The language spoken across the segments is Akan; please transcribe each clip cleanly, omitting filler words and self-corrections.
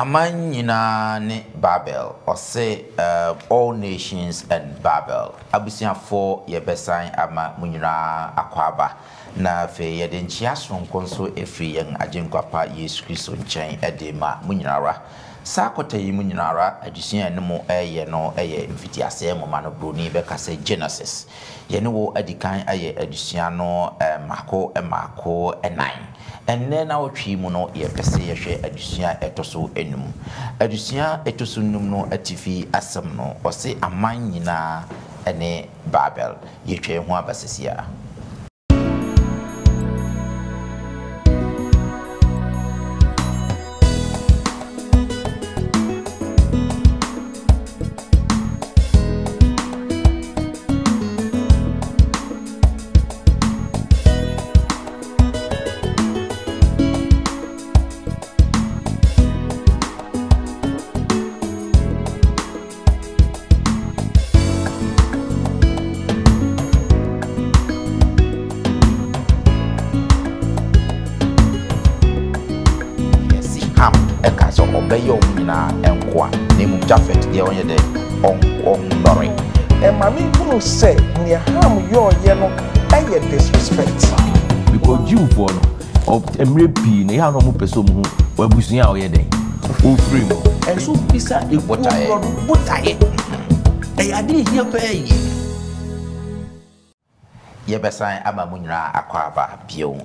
Amanyina ne Babel or say all nations and Babel. Abusia for ye besan ama munyina akwaba. Na fe ye den chiason konso efri yen ajenkwapa Yesu Kristo nchen edema munyinara. Sakota yi munyinara adusia ne mo eye no eye mfitiase mo mano broni be kase Genesis. Ye ne wo adikan aye adusia no mako enan. Enne na otwi mu no ye pese ye hwe adusua etoso enum adusua etoso enum no atifi asem no ose aman nyina ene Babel ye twe ho abasesia. Obeyo nyina enkwa nemu Jafet de onye de on lorry e mami kunu say ne ham yo ye no eye disrespect because you for no of emre pi ne ya no mo peso mu wabusunya oyɛ den o free mo enso bisa e botaye e ade hia pa yi yebesan ama munyina akwaba bio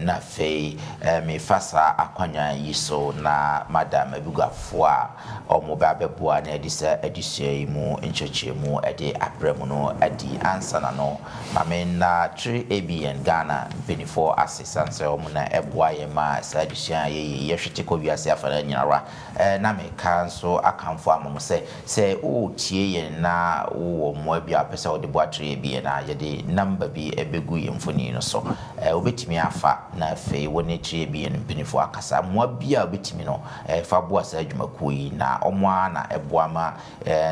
na fei me fasa akwanya yiso na madam abugafo a omoba beboa na edisa edusua mu encheche mu ede abremu no adi answer na no mame na 3ABN Ghana benefo assistance omuna eboa ye ma sa edusua ye hwete ko wiase afana nyinara na me kanso akamfo amom se o tie ye na wo mo bia pesa o de boa 3ABN na ye de number ebegu yemfoni no so obetimi afa na fe woni 3ABN mpinifo akasa moa bia obetimi no fa boa sa adwumakuo yi na omoa na eboa ma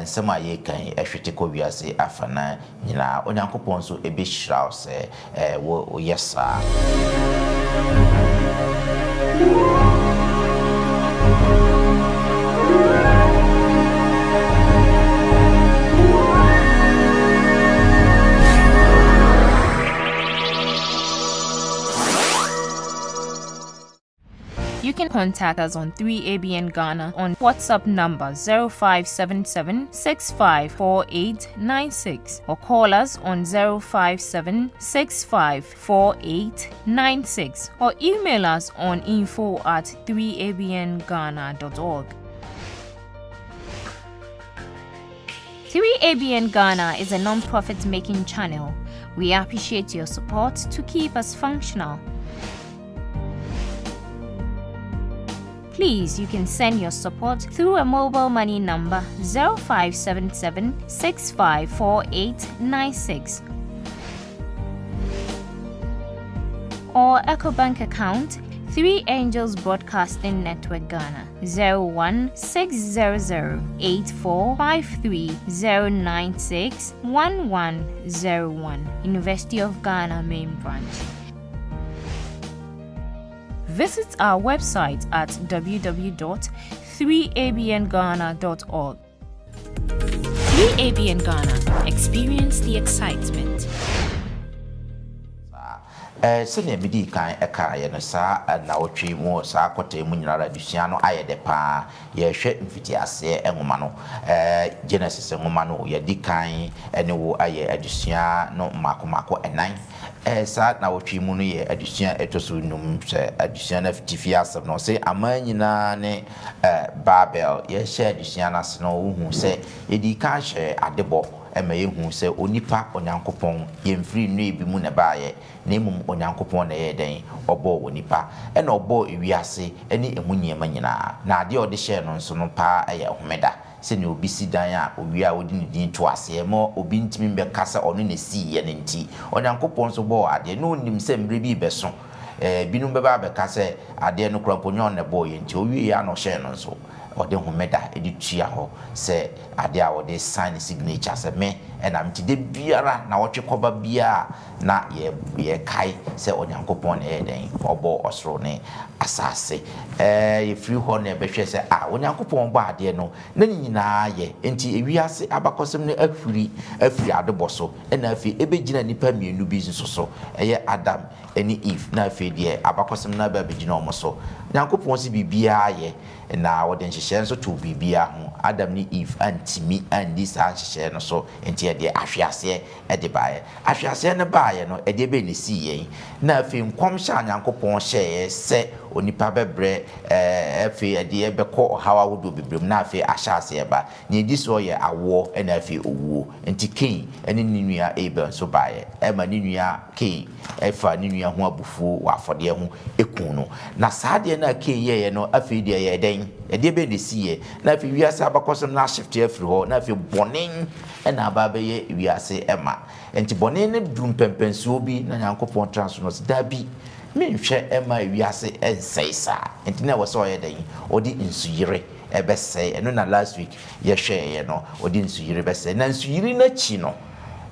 nsema ye kan ehwete ko wiase afa na nyina onyankopon so ebehira se wo yesa. You can contact us on 3ABN Ghana on WhatsApp number 0577 654896 or call us on 057 654896 or email us on info@3abnghana.org. 3ABN Ghana is a non-profit making channel. We appreciate your support to keep us functional. Please, you can send your support through a mobile money number 0577 654896 or EcoBank account 3 Angels Broadcasting Network Ghana 016008453096101 University of Ghana Main Branch. Visit our website at www.3abnghana.org. 3ABN Ghana. Experience the excitement. Sene midi kan eka ye no sa na otwe mu sa akota mu nyinara dusua no ayede pa ye hwe mfitiase enwoma no Genesis enwoma no ye dikan ene wo aye adusua no mako enan sa na otwe mu no ye adusua etoso num se adusua na fitifiase no se amanyina ne Babel ye hwe adusua na se no hu se ye dikan hwe adebo emaye hu se onipa onyankopon yemfiri nu ebi mu ne baaye na emum onyankopon na ye den obo onipa e na obo ewiase eni emunyema nyina na ade ode hye no nso no pa eye homeda se ne obi sidan a owia odi ne din to ase mo obi ntimi be kasa ono ne si ye ne nti onyankopon so bo ade no nim se mbre bi beso binum be ba be kasa ade no kra ponyo ne bo ye nti owie ya no hye no nso ɔde homeda ɛde tua hɔ sɛ ade a wɔde sign signature sɛ me ɛna mtide biara na wɔtwe kɔba biara na yɛ kai sɛ onyankopɔn na ɛyɛ den ɔbɔ ɔsoro ne asase yɛfiri hɔ na ɛbɛhwɛ sɛ onyankopɔn bɔ adeɛ no na nyinaa yɛ enti ewiase abakɔsɛm no afiri adebɔ so ɛna afei ɛbɛgyina nipa mmienu bi nso so ɛyɛ Adam ɛne Eve na afei deɛ abakɔsɛm no aba bɛgyina ɔmo so nyankopɔn si biribiara yɛ na wɔde nhyehyɛ nso to biribiara ho Adam ne Eve antimi andi saa nhyehyɛ no so enti ɛdeɛ ahweaseɛ ɛde baeɛ ahweaseɛ no baeɛ no ɛdeɛ bɛ ne si yɛn na afei nkɔmhyɛ a nyankopɔn hyɛɛ sɛ onipa bɛbrɛ afei ɛdeɛ bɛkɔ ɔhaw ahodoɔ bebrem na afei ahyɛ aseɛ ba ne edi so yɛ awoɔ ɛna afei owuo nti Cain ɛne ne nua Abel nso baeɛ ɛma ne nua Cain ɛfa ne nua ho abufuo wɔ afɔdeɛ ho ɛku no na saa deɛ na Cain yɛɛ no afei deɛ yɛ dɛn ɛdeɛ bɛ ne si yɛ na afei wiase abakɔsɛm na ahyɛfte afiri hɔ na afei bɔne ɛna aba bɛyɛ wiase ɛma nti bɔne ne duru mpɛmpɛnsuo bi na nyankopɔn trans no da bi menhwɛ ɛma wiase ɛnsɛe saa nti na ɛwɔ sɛ ɔyɛ dɛn ɔde nsuyire ɛbɛsɛe ɛno na last week yɛhwɛeɛ no ɔde nsuyire bɛsɛe na nsuyire no akyi no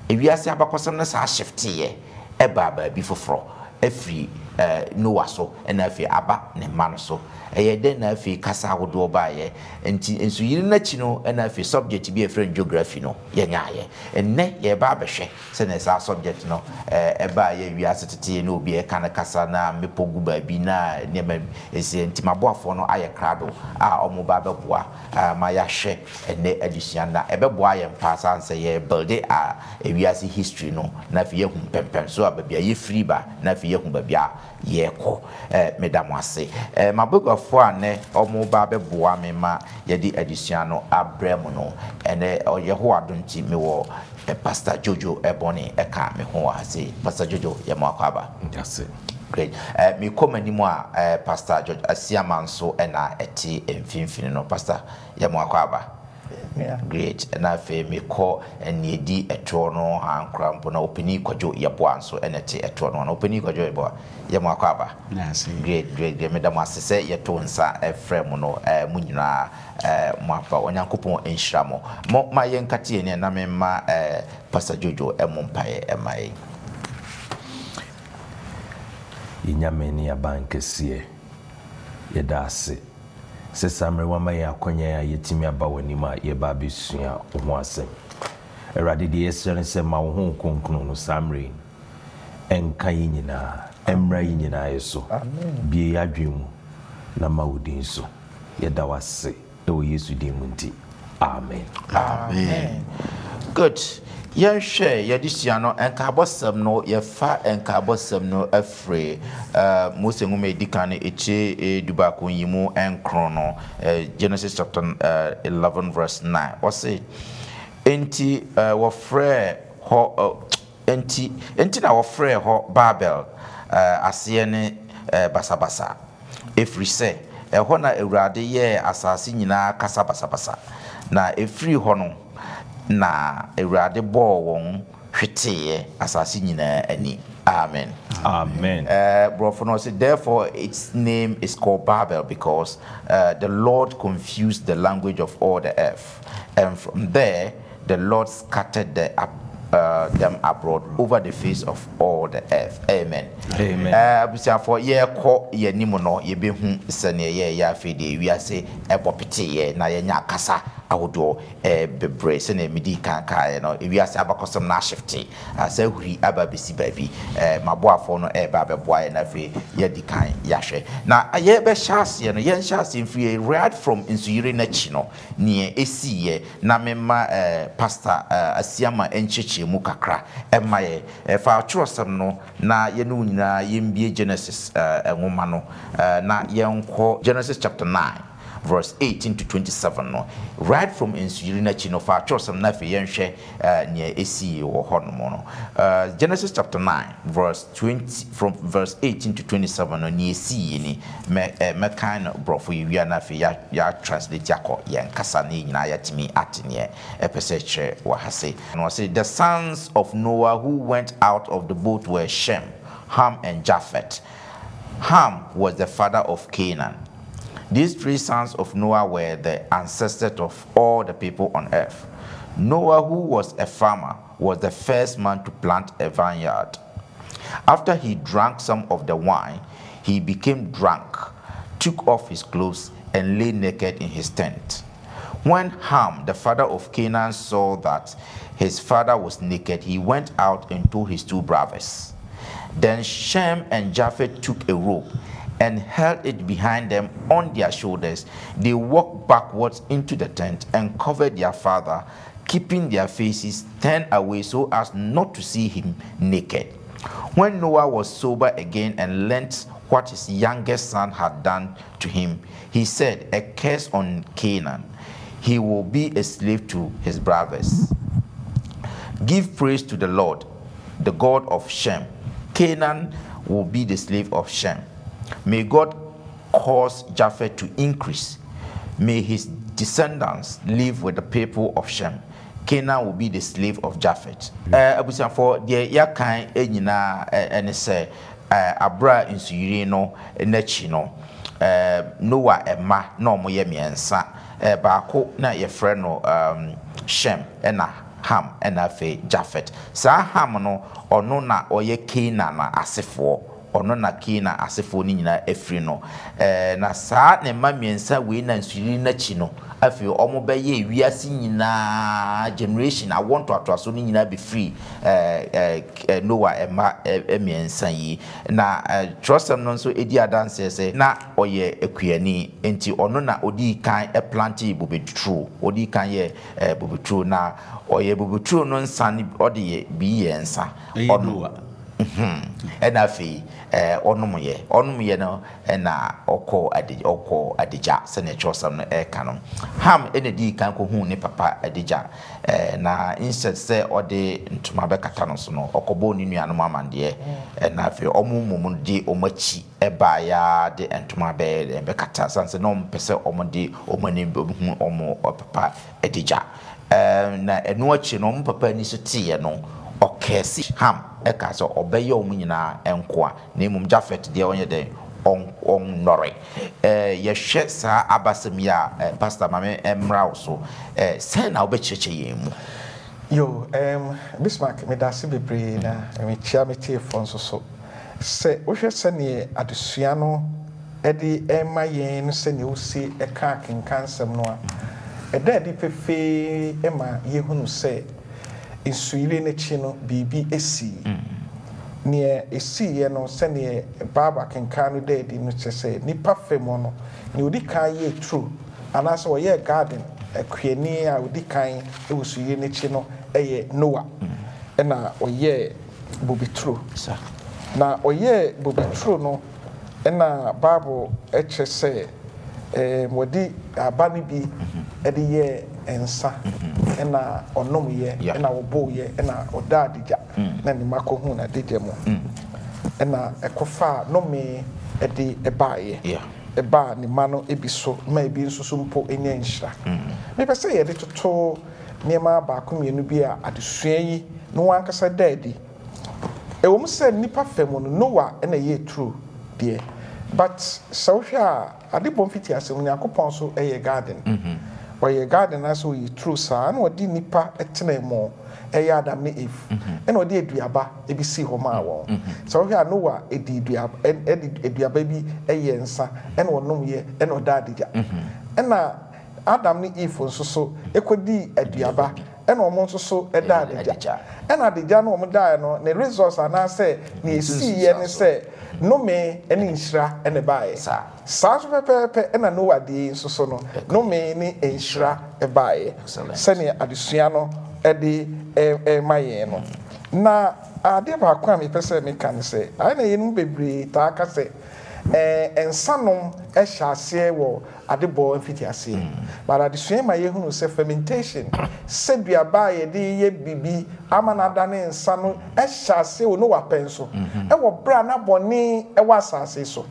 wiase abakɔsɛm no saa ahyɛfteeɛ ɛbaa baabi foforɔ afiri Noah so ɛna afei aba ne mma no so ɛyɛ dɛn na afei kasa ahodoɔ baayɛ nti nsuyiri n'akyi no ɛna afei subject bi efrɛ geography no yɛnyaayɛ ɛnɛ yɛba abɛhwɛ sɛ na saa subject no ɛba yɛ wiase tete na obi ɛka ne kasa na mepɔ gu baabi na nneɛma esi nti maboafoɔ no ayɛ krado a ɔmo ba bɛboa ma yɛahwɛ ɛnɛ adusua na ɛbɛboa yɛn pa sanse yɛ build a wiase history no na afei yɛhu pɛmpɛm so a baabi a yɛfiri ba na afei yɛhu baabi a yɛkɔ medam ase maboafoɔ a ne ɔmo ba bɛboa me ma yɛde adusua no abrɛ mu no ɛnɛ ɔyɛ ho adonti me wɔ Pastor Jojo Ebony ɛka me ho ase Pastor Jojo yɛ mo akaba yes great me come animu a Pastor George Asiama nso ɛna ɛte mfimfini no Pastor yɛ mo akaba yeah great and I feel me call and yedi a trono and cramp on opening kojo yabuan so and a trono and opening kojo yabo yamakaba great madam as say your tonsa a fremono munina mapa onyankopon enhramo mo ma yenkati ne na me ma Pastor Jojo emompae emai inyameni abankesie yedase se samre wama ya akonya ya yetimi aba wanima ye ba besua ho asem erade de yesere se ma wo ho konkunu no samre enka yinyina emra yinyina yeso bie yadwemu na ma wodin so yeda wase e wo Yesu din mu nti amen good yɛhwɛ yɛdesua no nkabɔsɛm no yɛfa nkabɔsɛm no afre Mose nwoma edika no eche dubako yimu enkron no Genesis chapter 11 verse 9 wɔse enti wɔfrɛ hɔ enti na wɔfrɛ hɔ Babel aseɛ ne basabasa efiri sɛ ɛhɔ na Awurade yɛ asase nyinaa kasa basabasa na efiri hɔ no na Awurade bɔ wɔn hwetee asase nyinaa ani amen Brofo said therefore its name is called Babel because the Lord confused the language of all the earth and from there the Lord scattered them abroad over the face of all the earth amen for yɛkɔ yɛnim no yɛbɛhu sɛnea yɛyɛ afei de wiase ɛbɔpeteyɛ na yɛnya kasa ahodoɔ bebree sɛnea medi kankaeɛ no wiase abakɔsɛm no ahyefte sɛ huri aba bɛsi baabi maboafoɔ no ɛba bɛboa yɛ no afei yɛdi kan yɛahwɛ na yɛbɛhyɛ aseɛ no yɛnhyɛ aseɛ mfiri right from nsuyire no akyi no neɛ ɛsiiɛ na mema Pastor Asiama nkyekye mu kakra ɛma yɛ fa atwerɛsɛm no na yɛne nyinaa yɛmbie Genesis nwoma no na yɛnkɔ Genesis chapter 9 verse 18 to 27 no right from nsuyiri na chi no fa atwerɛsɛm na fe yɛnhwɛ nea esi wɔ hɔ no no Genesis chapter 9 verse 20 from verse 18 to 27 no nea esi ni me kind brofo yia na fe ya translate akɔ yɛn kasa ne nyinaa yɛtimi atene epese kyerɛ wɔ ha se no say the sons of Noah who went out of the boat were Shem, Ham and Japheth. Ham was the father of Canaan. These 3 sons of Noah were the ancestors of all the people on earth. Noah, who was a farmer, was the first man to plant a vineyard. After he drank some of the wine, he became drunk, took off his clothes, and lay naked in his tent. When Ham, the father of Canaan, saw that his father was naked, he went out and told his 2 brothers. Then Shem and Japheth took a rope and held it behind them on their shoulders. They walked backwards into the tent and covered their father, keeping their faces turned away so as not to see him naked. When Noah was sober again and learnt what his youngest son had done to him, he said, "A curse on Canaan. He will be a slave to his brothers. Give praise to the Lord, the God of Shem. Canaan will be the slave of Shem. May God cause Japheth to increase. May his descendants live with the people of Shem. Canaan will be the slave of Japheth." Abusan for the yakan enyina ene se abra insuyiri no nachi no Noah ema na omoye miensa baako na ye frɛ no Shem ena Ham ena fe Japheth. Sa Ham no ono na oye Canaan asefo, ono na Canaan asefo ni nyina efri no na saa ne ma miensa we na nsuyiri nachi no afi omo beye wiase nyina generation I want to atraso ni nyina be free Noah ema emiensa yi na trustem no so edi adanse se na oye ekuani enti ono na odi kan planti bobetru odi kan ye bobetru na oye bobetru no nsan odi ye bi ye nsa ono ena fi onomye no ena oko adija se ne trustem no kanom Ham enedi kan ko hu ne papa adija na instead say ode ntuma be kata no so no okobo ni nuanom amande na fe omumum di omachi eba ya de ntuma be kata sanse no mpese omode omani hu omo papa adija na enu achi no papa ni so tie no okesi Ham eka so obeye omunyina enkoa na emum Japheth de onye de on nore ye hwe sa abasem ya pastor mame emra so say na obecheche yemu yo Bismarck me da se bebre na me chia me tie fon so se wo hwe se ne adesua no edi ema yen se ne osi eka kenkansem no a eda di fefe ema yehunu se insuyire ne chi no bibi esi ne esi ye no se ne baba kenkanu dedi no se nipa femo no ne odi kan ye true anaso wo ye garden akuani a odi kan e usuyire ne chi no eye Noah na oye bobi true na oye bobi true no na bible eche se wodi abani bi edi ye ensa na onom ye na obo ye na odadija na ni makohu na dije mo na ekofa no me edi ebaye eba ni mano ebiso ma ebi nsusu mpo enya nhira me pese ye de toto niema ba komienu bi a adesua yi no wankasa dadi ewom se nipa femu no Noah na ye true de but so hwa ade bomfiti asem nyakopon so eye garden oye garden aso yi true sa na odi nipa etena mo eye Adam ne Eve na odi eduaba ebisi ho ma wo so hwa Noah edi eduaba bi eye nsa na onom ye na odadija na Adam ne Eve nso so ekodi eduaba na omo nso so edadija na adija na omo da no ne resource ana se na esi ye ne se no me eni nshira ene bae sa so pepe na Noah di nso so no no me ni nshira e bae se ne adesua no edi maye no na ade ba kwa me pese me kan se ai na yenu bebre ta aka se ensanom ehyaase wo adebo mfiti ase but adesua ma ye hunu se fermentation se duaba ye de ye bibi amanada ne nsa no ehyaase wo no wapenso e wo bra na boni e wasase so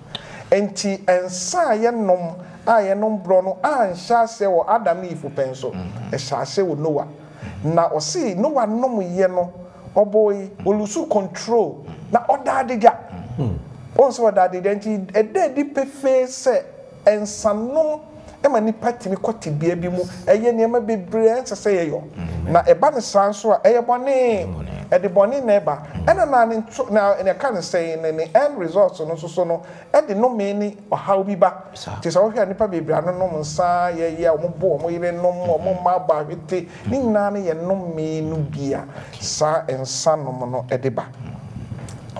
enti ensa ye nom a ye nom bro no a nhyaase wo Adam ne Eve penso ehyaase wo Noah na osi Noah nom ye no oboy olusu control na odadija also that identity a dead pefe se ensanom ema nipa timi kwati bia bi mu eye niema bebre ense se yeyo na eba ne san so a eye bone e de bone na eba ena na ne kan say ne end result no so no e de no me ni ohaw bi ba ti so hwe nipa bebre ano no nsa ye omobo omo yire no omo ma ba hwete ni nyina ne ye no me no bia sa ensanom no e de ba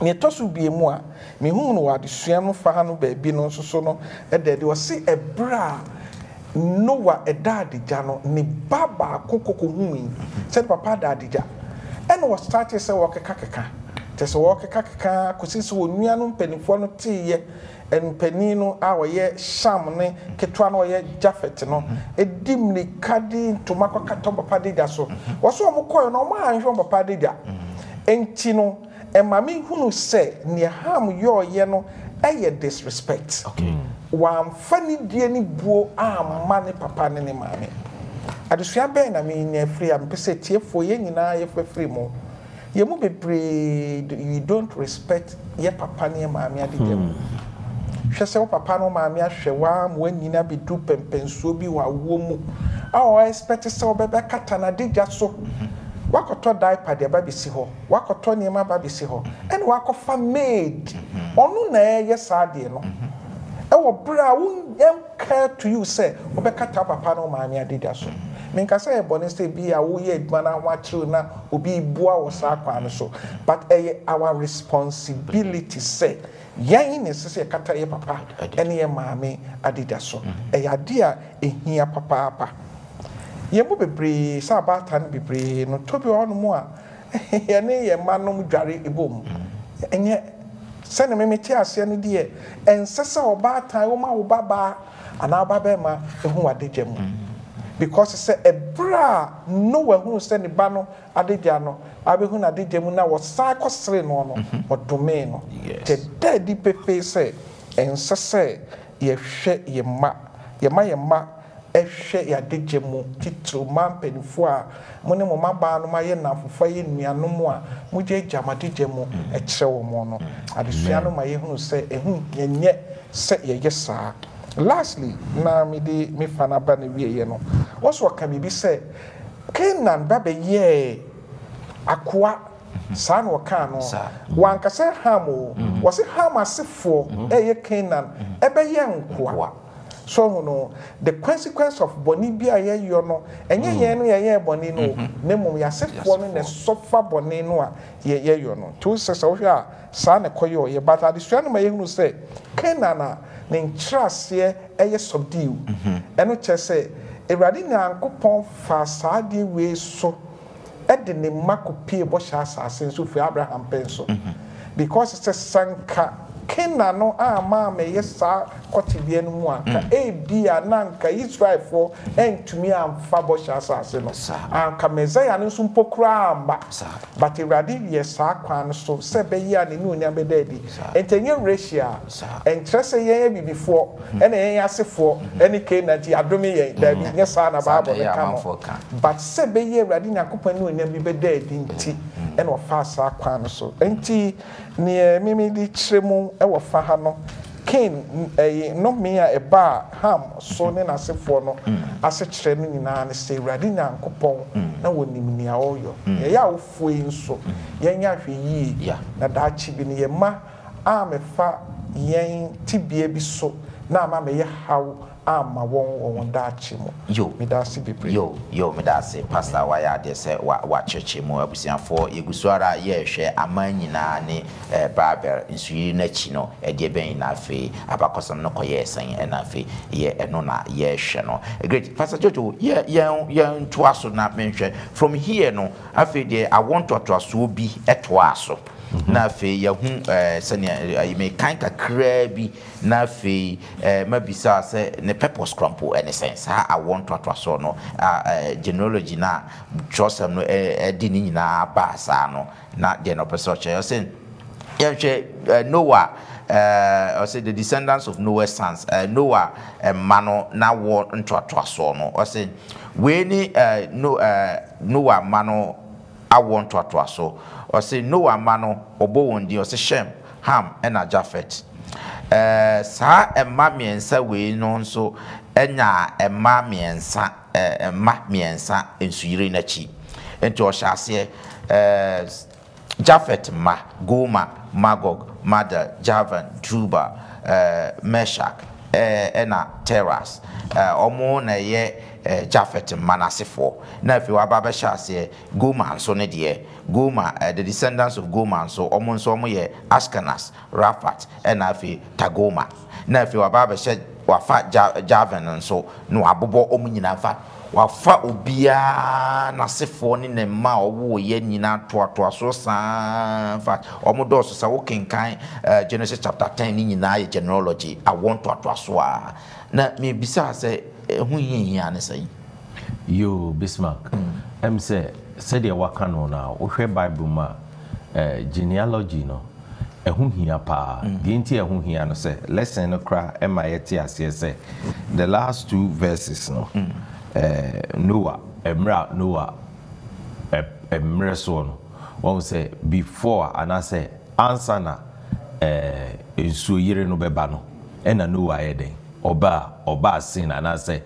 me tosu bie mu a me hu no wa de sua no fa ha no ba bi no so no e de o se ebra Noah edadija no ni baba kokoko hui said papa dadija and was started say work kakaka te say work kakaka kosi so onua no mpanifo no tiye en panino a woye sham ne ketwa no woye jafet no edim ni kadi ntoma kwakato papa dadija so wo so omokoyo no ma anhwe papa dadija enti no e mami hunu say ni ham yo ye no eye disrespect okay wan fani die ni buo amma ne papa ne maame adesua ben na me nya free am pese tiefo ye nyina ye free mo ye mu bebre you don't respect ye papa ne maame adegam hwe se wo papa no maame ahwe wa mo nyina be du pempensuo bi wa wo mu a o expect se wo bebe kata na digya so wakoto diaper de babisi ho wakoto niema babisi ho ene wakofa maid onu na ye sade no ewo bra won care to you say obekata papa no maami adida so menka say boni say bia wo ye aduma na wachiru na obi bua wo sa kwan so but our responsibility say yan ne say kata ye papa ene ye maami adida so ade a ehia papa yemu bebre Sabbath and bebre no tobi onu mu a ye ne ye manom dware ebom enye sene me meti ase ne de ensese obatan wo ma wo baba ana baba ma ehu adegya mu because say ebra no wa hu se ne ba no adegya no abehu na adegya mu na wo sa kosere no no odome no te daddy pepe say ensese ye hwe ye ma ehwe ya degye mu titru mampenfo a mo ne mo maba no maye na fofa ye nuano mu a mo je jama degye mu e kire wo mo no adesua no maye hunu se ehu yenye se ye yesa lastly na me fana ba na wiye no woso ka bibi se Kenan ba be ye akwa san wo ka no wanka se hamo wo se hamasefo eye Kenan ebe ye nkwa so no the consequence of boni bia ye yo no enye ye no ye boni no nemum ya sefo no ne sofa boni no a ye yo no to se so hwa sa ne koyo ye bata de sua no ma ye hunu se Kenana ne ntrase eye subdue eno che se ewrade nyankopon fa saade we so e de ne makopie bo sha asase so fi Abraham penso because it's a sanka Kenano ama me yesa kotibie no mu aka bia nanka Israel for entumi amfa bo sha asase no anka Messiah no so mpokura amba but Iradi yesa kwan so se be ya ne no nya be dadi entenye Russia entrese yen bibifo ene yen asefo ene Kenati adome yen da bi nyesa na Bible ne kamo but se be ye Iradi nyakopani no nya bi be dadi nti ene ofa sa kwan so enti ne mimi di tremu ewo fa ha no Cain no me a eba Ham so ne na sefo no ase kire no nyina ne se Irade Nyankopon na wonim nia oyo ye ya ofoi nso ye nya hwe yi na da chi bi ne ye ma a me fa yen tibie bi so na ama me ye haw ama won da chi mo me da se bebre yo me da se pastor wa ya de se wa cheche mo abusiafo yegusuara ye hwe amanyina ne barber nsuyi na chi no e de ben na afi abakosam no koye sen e na afi ye eno na ye hwe no great pastor Jojo ye to aso na menhwe from here no afi de I want to aso bi eto aso na fe ya hu sene I me kan kakra bi na fe mabisa se ne purpose crumple any sense ha I want to aso no genealogy na Joseph no di ni nyina ba sa no na de no person che say Noah or say the descendants of Noah's sons Noah mano na wo ntwato aso no or say we ni Noah mano I want to aso or say Noah mano obo wondi or say Shem Ham and Japheth saa emma miensa we no nso enya emma miensa emma miensa ensuyire na chi enti o hyase Japhet ma Goma Magog Madal Javan Tuba Meshach ena Teras omo na ye Japhet manasefo na fi wa baba hyase Goma nso ne de Goma the descendants of Goma nso omo nso omo ye Ashkenaz Rafat ena fi Tagoma na fi wa baba hye wafa Javan nso no abobo omo nyina fa wafa obia nasefo ne ne ma owo ye nyina toatoa so san fa omo do so sa wo kenkan Genesis chapter 10 ni nyina ye genealogy I want toatoa so a na me bisa se hu hia ne sai yo Bismarck say said the waka no na wo hwe Bible ma genealogy no ehun hia pa the enti ehun hia no say lesson no kra e ma yeti ase say the last 2 verses no Noah Noah emre so no one say before and I say answer na ensuo yire no beba no e na Noah yeden oba sin and I say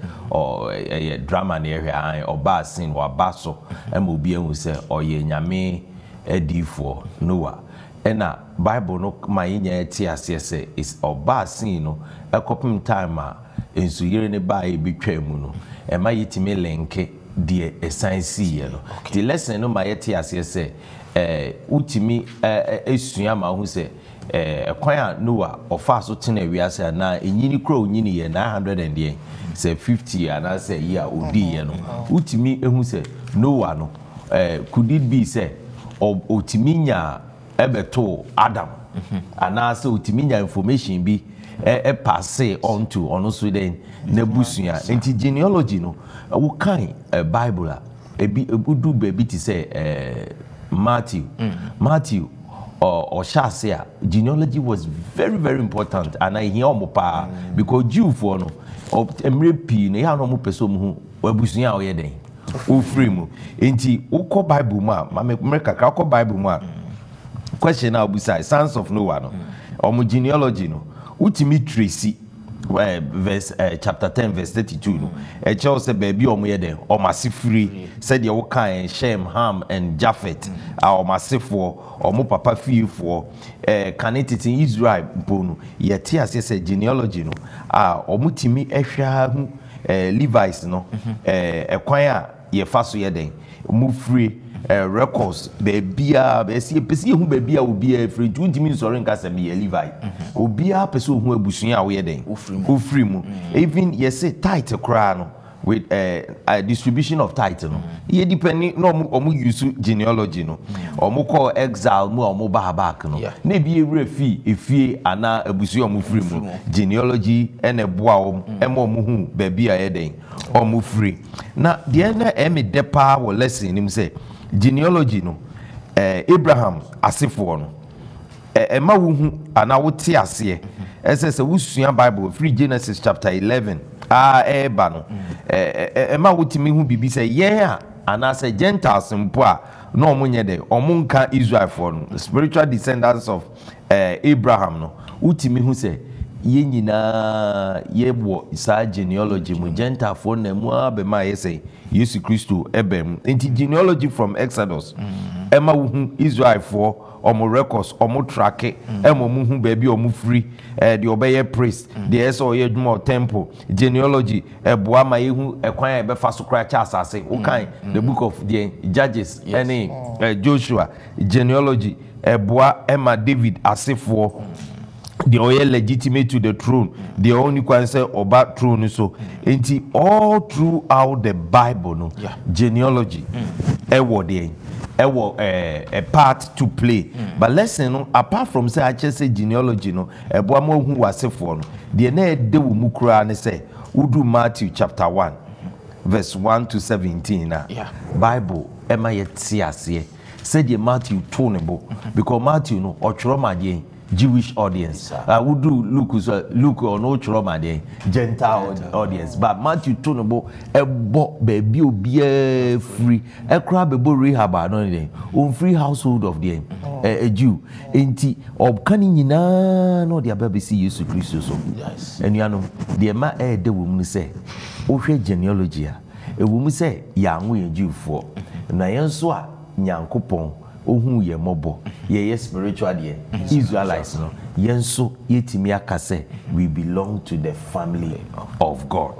drama na ehwe an oba sin wa baso e ma obi ehun say oye nyame edifo Noah na Bible no ma nya ti ase say is oba sin no ekopim time a ensuo yire ne ba e bitwa mu no ema yitime lenke de essence ye no the lesson no ma yeti ase se utimi esua ma hu se kwan a Noah ofa so tena wiase na enyini kro onyini ye 900 and ye se 50 ana se ye odi ye no utimi ehu se Noah no could it be say otimi nya ebeto Adam ana se otimi nya information bi passe on to ono so den nebusua enti genealogy no wo kan Bible a ebu baby ti say Matthew or shase a genealogy was very very important and I hear omo pa because Jew for no emre pi no ya no mo peso mo abusua o ye den o free mu enti wo ko Bible mu a me kakra ko Bible mu a question na obusa sons of Noah no omo genealogy no Utimi Tracy verse chapter 10 verse 32 no e che say baby omo ye den o masifiri said ye wo kan Shem Ham and Japhet o masifo omo papa fiefo kanetitin Israel bonu ye ti ase say genealogy no omo timi ehwa hu Levites no kwan a ye fa so ye den mu free records bebia be pesi hu bebia obia free ntimi nsori nka se me Levi obia pesi hu abusua a wo ye den ofree mu even yes say tithe kra no with a distribution of tithe no ye depending no omu use genealogy no omu call exile mu omu back no na bi ewre efie ana abusua omu free mu genealogy ene boa omu hu bebia ye den omu free na de na emi depa wo lesson nim say genealogy no Abraham asefo no ema wo hu ana wo te ase ese wo sua Bible free Genesis chapter 11 eba no ema wo timi hu bibi se ye ana se Gentiles mpo a no omunye de omunka Israel for no spiritual descendants of Abraham no utimi hu se ye nyina ye bo isa genealogy mu Gentile for na mu abema ye say Yesu Kristo ebem enti genealogy from Exodus ema wo hu Israel for omo records omo track emo mu hu baby omo free the obey priest the eso ye dwuma temple genealogy eboa ma ye hu ekwan e be fa so kra cha asase wo kan the book of the Judges any Joshua genealogy eboa ema David asefo the oil legitimate to the throne the only one say about throne so enti all throughout the Bible no genealogy a part to play but lesson no apart from say I just say genealogy no eboa mo hu wasefo no the na de wo mukura ne say udu Matthew chapter 1 verse 1 to 17 na Bible ema ye ti ase say the Matthew to ne bo because Matthew no otworo maje Jewish audience. We do Luke or no trauma there, Gentile audience. But Matthew Tunabo, a baby be free, a crab a rehab, on free household of the a Jew. Enti or canning no the baby see you Christ so. Yes. And you know, the ma the woman say, Oshe genealogy. A woman say, young we Jew for. Na yenswa nyankopon ohun ye mobo ye spiritual there Israelites no yenso yetimi aka say we belong to the family of God.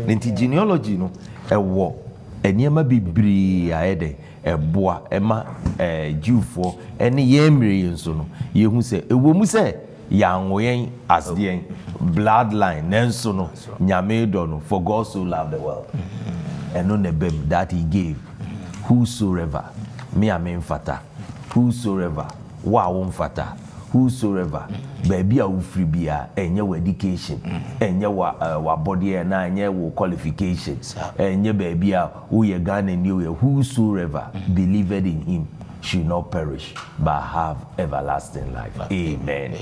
Nti genealogy no ewo eniema bibiri aede eboa ema Jewfo ene yemre yenso no yehu say ewo mu say yanwoyen as the bloodline nenso no nyame do no for God so loved the world and no nebem that he gave whosoever me amen fata whosoever wa won fata whosoever baby a wo free bia enye wo education enye wa body na enye wo qualifications enye baby a wo ye Ghana ni wo whosoever believed in him should not perish but have everlasting life. Amen.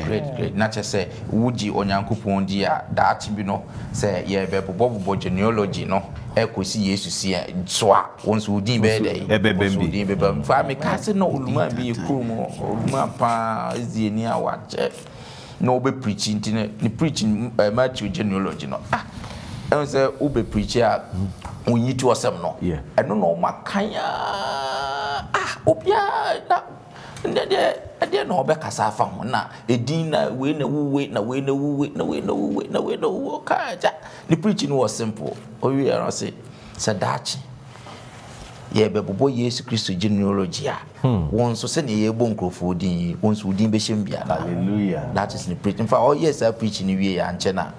Great. Not just say would you onyankopon dia that bi no say ye be bobo genealogy no e ko si yesu si so a wonso udin be dey udin be bam fa me ka se no oluma bi ekuru mo oluma pa ezi ni awache no be preaching ni preaching Matthew genealogy no e say o be preach a onyi to osem no e no makanya obia na ndede no be kasa fa ho na edin na we na wuwe ka ja the preaching was simple we are say sadachi ye be bobo Yesu Christ genealogy a won so se ne ye bo nkrofo din won so din be shem bia. Hallelujah. That is the preaching for all yes I preaching we ya nchena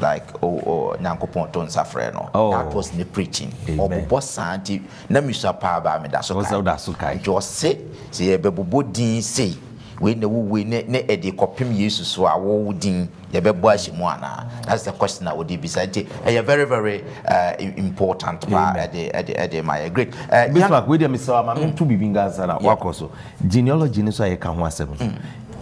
like nyankopon ton safre no that was the preaching obobo santi na misa pa ba me da so kai just say ye be bobo din say we na we ne ede kopim Yesu so a wo din ye be bo ahyimu ana. That's the question I would be beside e very very important ede my great Bismarck we dem say ma me to bibinga answer na wakoso genealogy ni so ye ka ho asem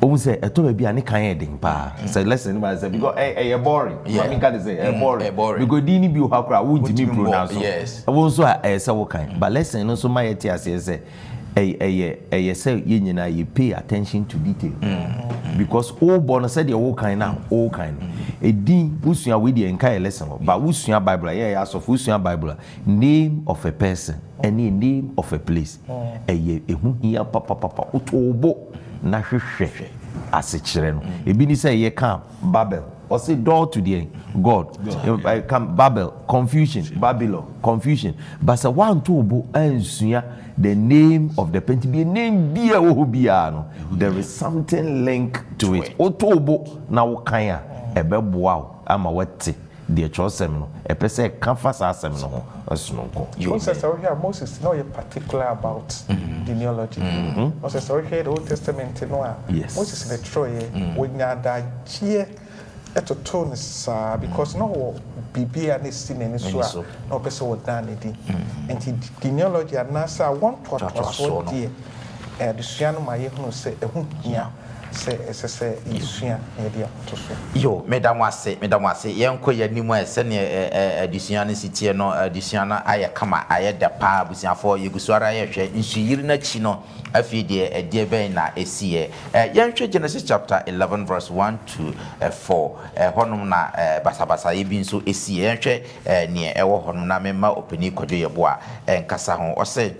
o say eto ba bia ne kan edin pa say lesson ba say because boring I mean can say boring because di ni bi o hakura wo ntimi pronounce yes wo so say wo kan but lesson no so ma yeti ase say say ye nyina ye pay attention to detail because all born said the all kind now all kind edin usua we the enkai lesson but usua Bible as of usua Bible name of a person any name of a place ehu hia papa otobo na hwehwe asechire no ebi ni say ye can Babel or say door to the God come Babel confusion Babylon confusion but say one to obo ansua the name of the pen to be a name bia wo bia no there is something linked to it otobo na wo kan a ebeboa ama wate the chosem no epese kan fasa asem no osnonko Moses here Moses no particular about genealogy Moses here the Old Testament no Moses the Troy we nyada gie etoto ne sa because no bibia ne sin ne so no pese wo dan ne di enti genealogy anasa one thought was what die the suano ma ye hunu se ehu hia se isua e dia to so yo medam wase yenko ya nimu ese ne adisua ne sitie no adisua na aye kama aye da pa busiafo yegusuara ye hwe nsuyiri na chi no afi de ede ben na esiye yenhwe Genesis chapter 11 verse 1 to 4 honum na basabasa ye bi nso esiye yenhwe ne ewo honum na memma openi kwadwo ye bo a nkasa ho o say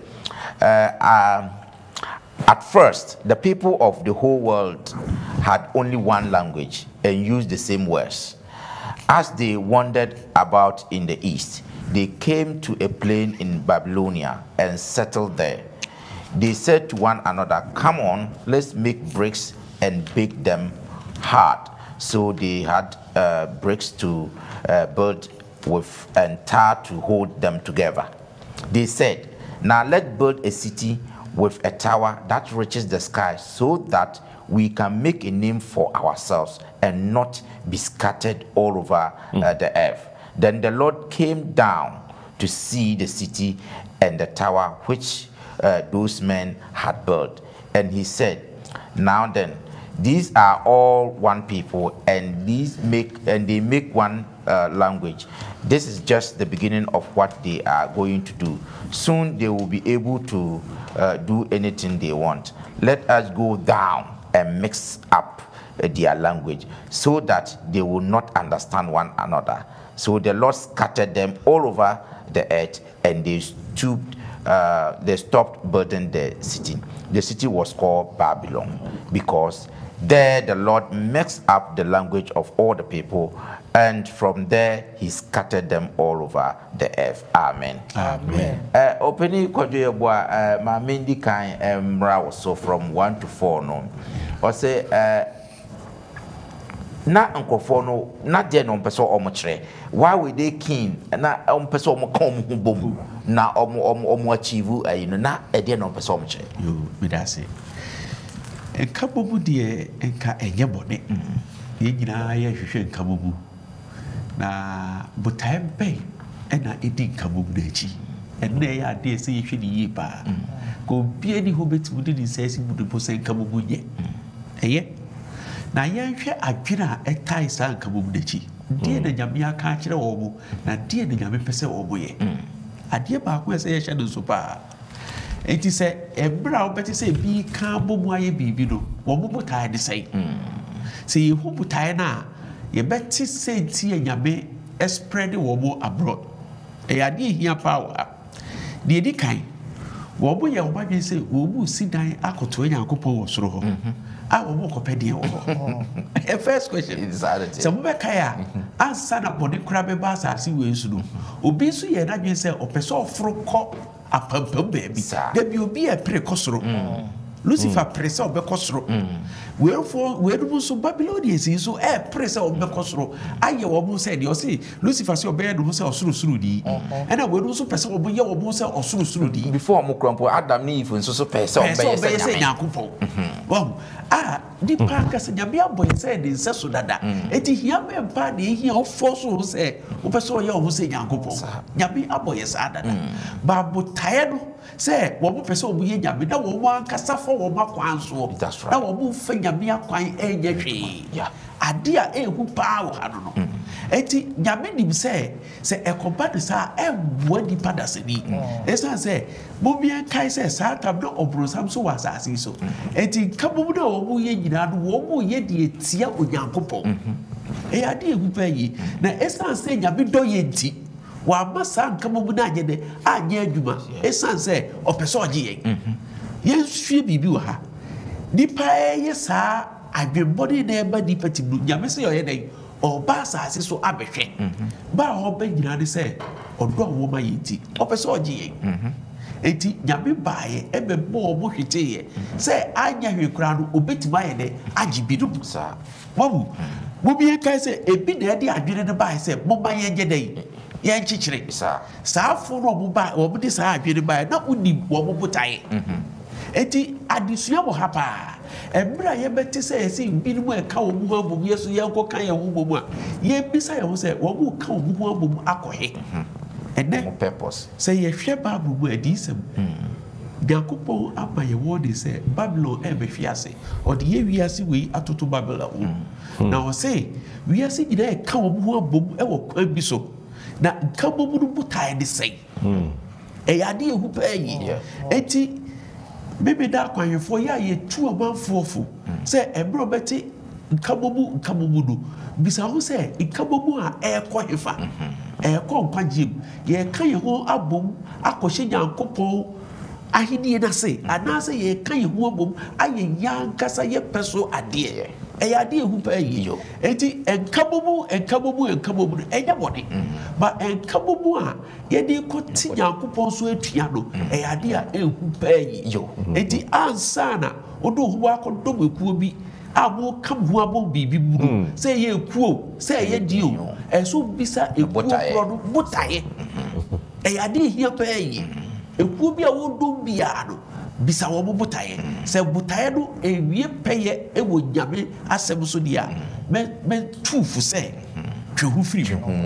at first, the people of the whole world had only one language and used the same words. As they wandered about in the east, they came to a plain in Babylonia and settled there. They said to one another, "Come on, let's make bricks and bake them hard." So they had bricks to build with and tar to hold them together. They said, "Now let's build a city with a tower that reaches the sky so that we can make a name for ourselves and not be scattered all over the earth." Then the Lord came down to see the city and the tower which those men had built. And he said, "Now then, These are all one people, and they make one language. This is just the beginning of what they are going to do. Soon they will be able to do anything they want. Let us go down and mix up their language so that they will not understand one another. So the Lord scattered them all over the earth, and they stopped building the city. The city was called Babylon because there the Lord mixed up the language of all the people, and from there he scattered them all over the earth. Amen. Amen. Opening Kodwe ma mendi kan mra so from 1 to 4 no. Or say na nkofo no na de no mpese omo kire. Why were they keen na mpese omo kan omo bom na omo achieve na e de no mpese omo kire. Yo me da say enka bobu de enka enye bone ye nyina ye hwehwe enka bobu na botae be ena edi enka bobu de chi enne ya de se ye hwe ni yi pa ko bie ni ho betimu de se si budu bo se enka bobu ye eye na ye hwe adwena etai sa enka bobu de chi de na nyame aka kire wo mu na de na nyame pese wo bo ye ade ba ko se ye hwe no so pa enti se ebra obeti se bi ka bomu aye bibi no wo bomu tae de sei se ye hu tae na ye beti se enti anyame spread wo mo abroad e ade hia power de edi kan wo bo ye wo badwe se wo bu sidan akoto Nyankopon wo soro ho a wo mo kopedie wo ho first question is that se mo be kai a ansa na body kura be ba asase we nsu no obi su ye na dwe se opese oforo ko apampam baby da bi obi e pre kosoro Lucifer presa obekosoro we do so Babylonians so e presa obekosoro aye wo mo se de o se Lucifer se obey do se osoro di and we do so presa obo ye wo mo se osoro di before mo krampo Adam ni Eve nso so presa obey se Nyankopon wow di pa ka se nyame aboy se de nse so dada eti hia me pa de hia o force se o pese o ye o se Nyankopon nyame aboy se dada ba botae no se wo mo pese o bu ye nyame na wo mo ankasa fo wo makwan so na wo mo fa nyame akwan enye hwe ade a ehu pa wo ha no eti nyame nim se ekoba de sa ewo di pada se ni esa se mo bi kai se sa tab no obrosam so wasase so eti kabo na wo mo ye nyina do wo mo ye de etia Onyankopon ade ehu pa yi na esa se nyame do ye nti wa masa nkamo na anye de anye adwuma esan se opeso oje yen yen hwie bibi wa ha nipa ye sa adwembode na eba nipa ti nyame se oye den oba asase so abehwe ba oba nyina de se odo wo ma yiti opeso oje yen eti nyame baaye ebe bo mo hwete ye se anya hwe kura no obetima ye de agibidu sa wawu wo bi kai se ebi na de adwene ne baaye se mo ba ye den yan chichire sa fo no obuba obudi sa adwene ba na uni wo botae eti adisua wo hapa embra ye beti se esi binimu e ka wo mu abom yesu ye nko kan ye wo bom a ye bisa ye wo se wo mu ka wo mu abom akohe ene purpose se ye hwe babu mu adisem Nyankopon ama ye wo de se Babylon e be hwiase o de ye wiase we atoto Babylon na o se wiase gida e ka wo mu abom e wo kwa bi so na nkabomu no botae de sei e ade ehu pa yi eti bebe da kwanhefo ya ye tu omanfo fo se ebro beti nkabomu do bisa ho se nkabomu a e ko hefa e ko nkwagiem ye ka ye ho abom akohye Nyankopon ahidie na se anase ye ka ye ho abom aye yankasa ye peso ade e ade ehu pa yi enti enkabomu enya bode ba enkabomu a ye de ko ti Nyankopon so atua no e ade a ehu pa yi enti ansana odo hu akodo ekuo bi abo kam hu abom bibi mu se ye ekuo se ye dio e so bisa ekuo pro botae e ade hia pa yi ekuo bi a wodo bia no bisa wo botae se botae do ewie peye e wo nyame asem so dia me tufu se twe free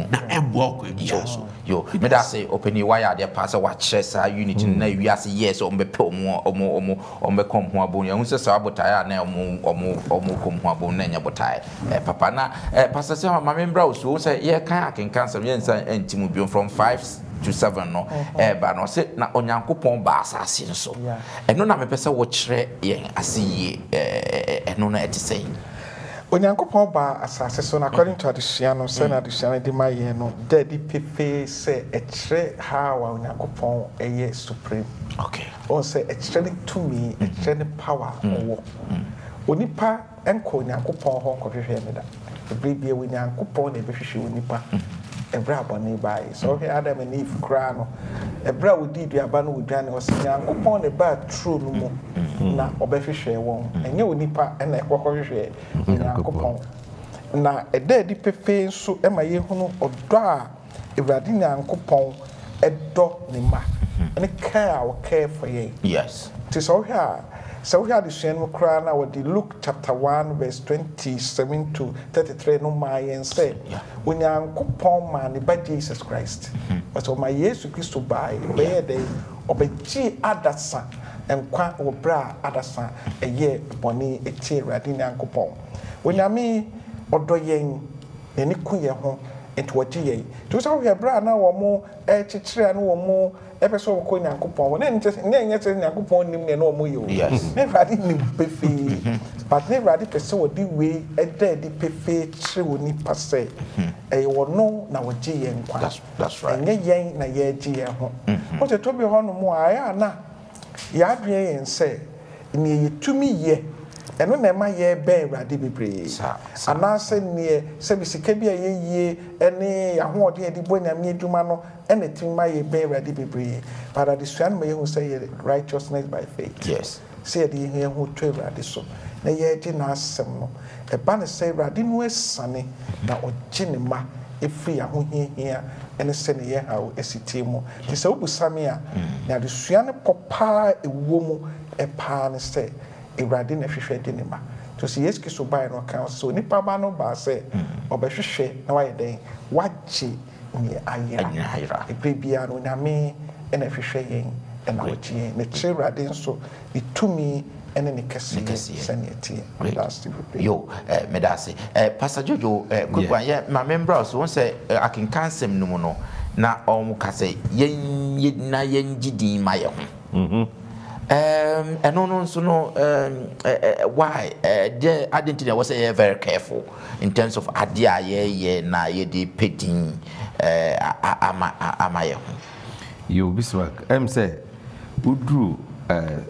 na ebo ko ebi so yo me da say open why are there pass what chess unity na wi ase yes o mbe pe o mbe kom ho abon ya hu se sa botai na o kom ho abon na nya botai papa na pastor say ma membra o so say ye kan akenkan sam ye nsa antimu biom from 5 to 7 no ba no se na onyankopon ba asase no so eno na me pese wo kire ye asiye eno na etisei onyankopon ba asase so na according to adesua no se na adesua di maye no daddy pepe se ekire ha wa onyankopon eye supreme okay o se ekire to me ekire power wo onipa enko onyankopon ho nkɔhwehwɛ me da ebrebie onyankopon na ebehwehwɛ onipa ebra boni bai so he Adam and Eve kra no ebra wodi duaba no wodwane o se nyankopon ne ba true no mu na obehwehwe won enye onipa na ekɔhwehwe nyankopon na eda di pepe nso ema ye hunu odo a ewrade nyankopon edo ne ma ene care for ye yes so we had the same cry now with the Luke chapter 1 verse 27 to 33 no my and say when you uncle man by Jesus Christ but my Jesus Christ to buy where they obey adasa and kwa obra adasa a year boni a chair radin uncle pom when I mean odo yen any queer home into what ye to so we have bra now or more a chichra no more episode ko nyankopon won en nyɛ nyankopon nim ne no mo yo ne rade nim pefe but ne rade pese wo di we eda di pefe kire woni pase e wo no na wo gye yen kwa that's right enye yen na ye gye yen ho o te to bi ho no mo aya na ya adwe yen se ne ye tumi ye eno na ma ye ben rade bebre ana se ne se bisika bi ye ene ya ho ode edi bonya me eduma no ene timma ye ben rade bebre para the swan me who say righteousness by faith yes say the here who to rade so na ye di na asem no e ba ne say rade no esane na ogye ne ma efri ya ho hia ene se ne ye ha o esitimu ti se obusame a na the swan popa ewo mu e pa ne say Ibrahim na hwehwɛ de ne ma to se Yesu Kristo bai no kan so nipa ba no ba se obɛhwehwɛ na wayɛ den wagye ne ayera ebrebia no nyame na hwehwɛ yɛn na wagye ne kyerɛ Ibrahim nso ne tumi ene ne kɛse sɛne ɛtie yo medase pastor Jojo kwakwan yɛ ma membra so won sɛ akenkan sɛm no mu no na ɔmo ka sɛ yɛn na yɛn gidi ma yɛ ho and no so no why the identity was very careful in terms of idea na ye de petting amaye you Bismarck say udru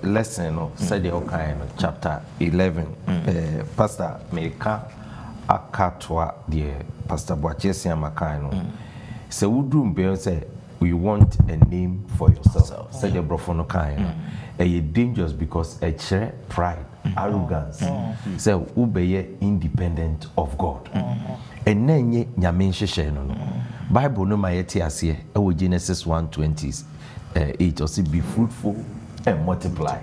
lesson no said the kind chapter 11 pastor Meka akatwa the pastor Boachesi amakan no say udru mbe say we want a name for yourself said the brofono kind dangerous because a share pride arrogance say ubeye independent of God and nenye nyame nhyehyɛ no Bible no ma yɛte aseɛ ɛwɔ Genesis 1:20 8 or say be fruitful and multiply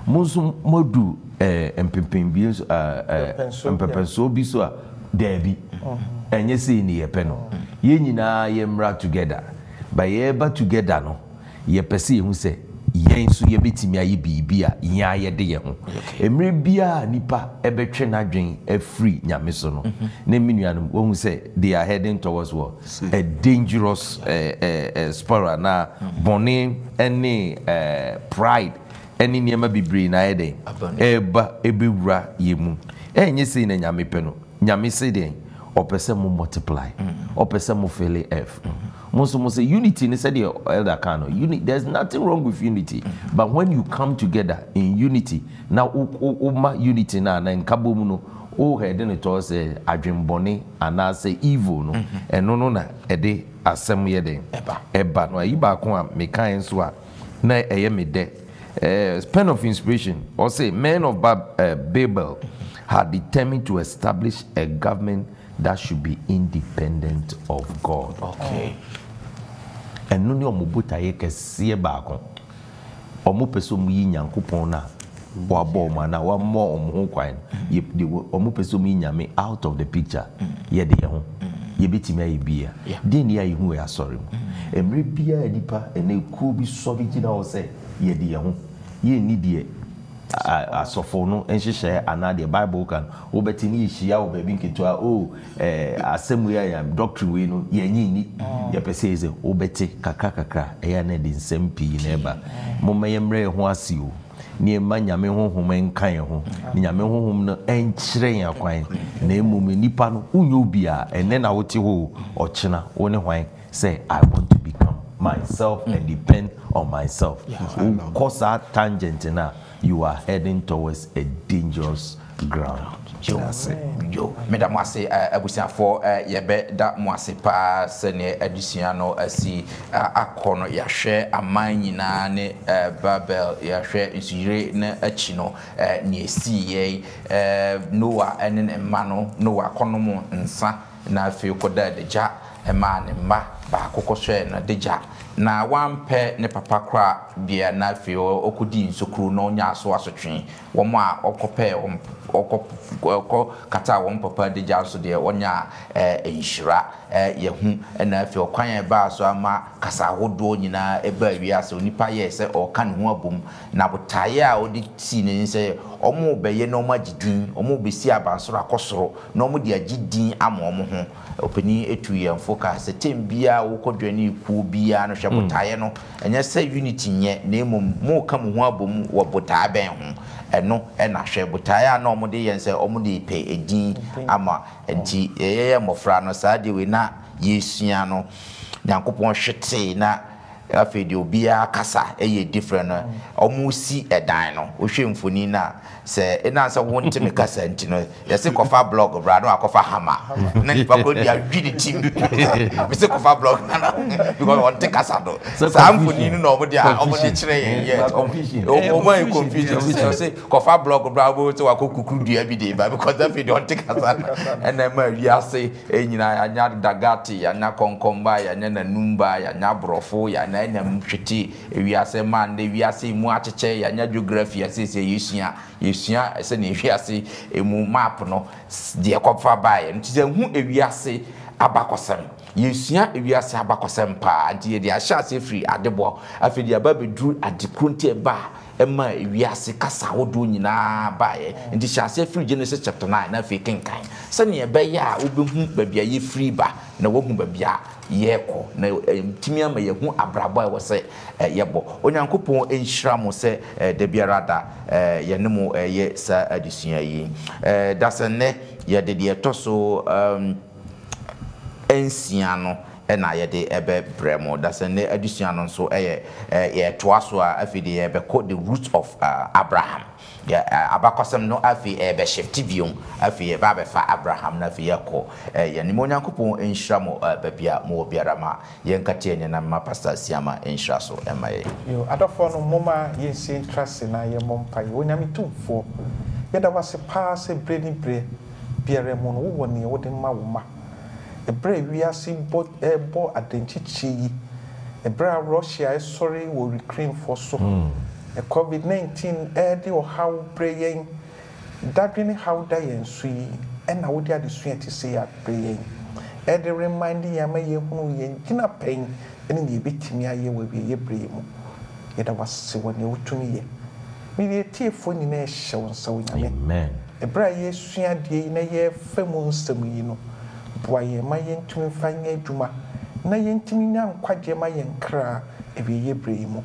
musu modu empempem bi empempenso bi so a dabi enye sei ni yɛpɛ no yɛn nyinaa yɛmra together by yɛba together no yɛpɛ hu sɛ yɛn so yɛbɛtimi ayi bibi a yɛn ayɛ de yɛn ho emre bia nipa ɛbɛtwe n'adwen afiri nyame so no na minuanom wɔn sɛ they are heading towards what a dangerous spiral na bɔne ɛne pride ɛne nneɛma bebree na ayɛ den ɛba ɛbɛwura yɛn mu ɛnyɛ sei na nyame pɛ no nyame se den ɔpɛ sɛ mo multiply ɔpɛ sɛ mo fill f mo say unity ni said the elder Kano unity there's nothing wrong with unity but when you come together in unity now unity na nkabo mu no o head no to say adwenbone ana say evil no eno no na ede asem ye den eba no ayi ba ko a me kan so a na eye me de pen of inspiration or say men of Babel had determined to establish a government that should be independent of God. Okay. And no omo botaye kɛseɛ baako omo peso mu yi nyankopɔn na wa bɔ ma na wa mo omo ho kwan omo peso mu nyame out of the picture ye de ho yɛbɛtumi ayɛ bia den ni ayɛ hu yɛ asɔre mu emre bia nipa ene ku bi so bi gina wo sɛ yɛde yɛ ho yɛ ni deɛ asɔfo no nhyehyɛ ana deɛ bible kan wobɛtumi yɛhyia wo baabi nketewa asɛm wei ayɛ doctrine wei no yɛnyi ni yɛpɛ sɛ wobɛte kakra ɛyɛ na de nsɛm pii na ɛba momma yɛmmerɛ ho ase o ne ma nyame honhom nkan ho ne nyame honhom no enkyerɛ yɛn kwan na emum nipa no unyo bia ene na wote ho ɔkyena wo ne hwan say I want to become myself and depend on myself. Cause that tangent now you are heading towards a dangerous ground. Yo, Madam Mwase, Abusia for Yebe, that Mwase pa, Sene, Ediciano, asi Akono, Yashe, Amanina, Babel, Yashe, Isire, Echino, near CA, Noah, and Emano, Noah, Konomo, and Sa, na feel Koda, the Ja, a man, and Ma, Bakoko, na Deja. Na one pair ne papa kra bia na fe okudi nsokru no nya so asotwe wo ma okope okọ kata wo papa de ja so de wonya enhira ye hu na fe okwan ba so ama kasa hodo nyina eba wiase onipa ye se oka ne ho abom na botaye a odi ti ne se omo beye no magidin omo besi abansoro akosoro na omo de agidin ama omo ho opani etuye mfoka se tembia wo kodwani ku bia no botaye no enye se unity nye na emom mo ka mo ho abom wo botaye ben ho eno na hwe botaye na omo de yense omo de pe edin ama enti yeye mofra no saa de we na yesua no nyankopon hwete na afedi obia kasa eye different no omo si edan no wo hwe mfoni na se ena se wo ntime kasa enti no yese kofa blog bra no akofa hama na nipa ko dia dwidi tim we se kofa blog na because on take kasa do sa mfoni no omo dia omo de kire ye omo confusion so say kofa blog bra bo to akokukuru dia bi de ba because that video on take kasa and na ma wiase enyina anya dagati anya konkomba anya na numba anya brofo ya na mhweti wiase man de wiase mu acheche anya geography asese yesua ese ne wiase emu map no de kofa bae ntize hu wiase abakosem yesua wiase abakosem pa anti de ahya ase free adebo afedi ababedru adekronte ba ema wiase kasa wodo nyina bae nti hyase free Genesis chapter 9 na fe kenkan se ne be ya obehu babia ye free ba na wohu babia yeko na timi ama yehu abrabo e wo se yebo onyankopon enhira mo se de biarada yenemu ye sa adisua yi dasene ye de etoso ensia no na ye de ebe bremo dasene adisua no so ye toaso a afidi ye be called the roots of Abraham. Abakosem no afi be shift biom afi ba be fa Abraham na fi yako ye ni monyankopon enhira mo babia mo biara ma ye nkate ne na ma pastor Siama enhira so emaye yo adofo no moma ye sin trust na ye mompa ye onyame tumfo ye da wase pa se breni bre biara mo no wo ne wo de ma wo ma e bre wiase bo adenchichi yi e bre Russia sorry wo Ukraine for so COVID-19 edi o how praying dadwini how da yen sui na wodi ade sua ti say ya praying edi remind ya ma ye hunu ye gina pen eni ne betimi aye we bi ye pray mu ye da wase woni wotumi ye mi ye tiefo ni na ehye wonsa wonyame amen ebra ye sua de na ye famu nsam yi no boa ye ma ye ntumi fanya adwuma na ye ntumi nya nkwaje ma ye nkra ebi ye pray mu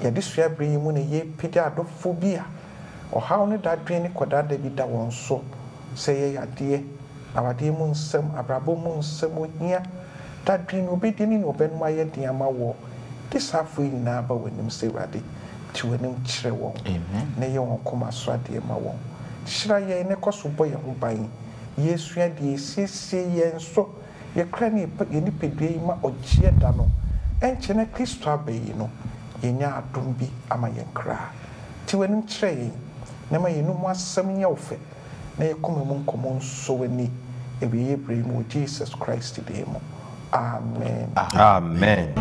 ya disua bring mu ne ye pida adofo bia o haw ne dadwen ne koda da bi da won so se ye yade awade mu nsem abrabo mu nsem ohia dadwen obedi ni oben ma ye de ama wo disafo ina ba wanim se wade ti wanim kire won amen ne ye won koma so ade ma won shira ye ne koso boye ho ban yesua de sisi ye nso ye kra ne ye ni pedue ma ogie da no enche na Kristo abayi no yenya adom bi ama yenkra ti wanim kire na ma yenu mu asem nya ofe na yekoma mu nkomo so wani ebe ye bremu Jesus Christ de mu amen amen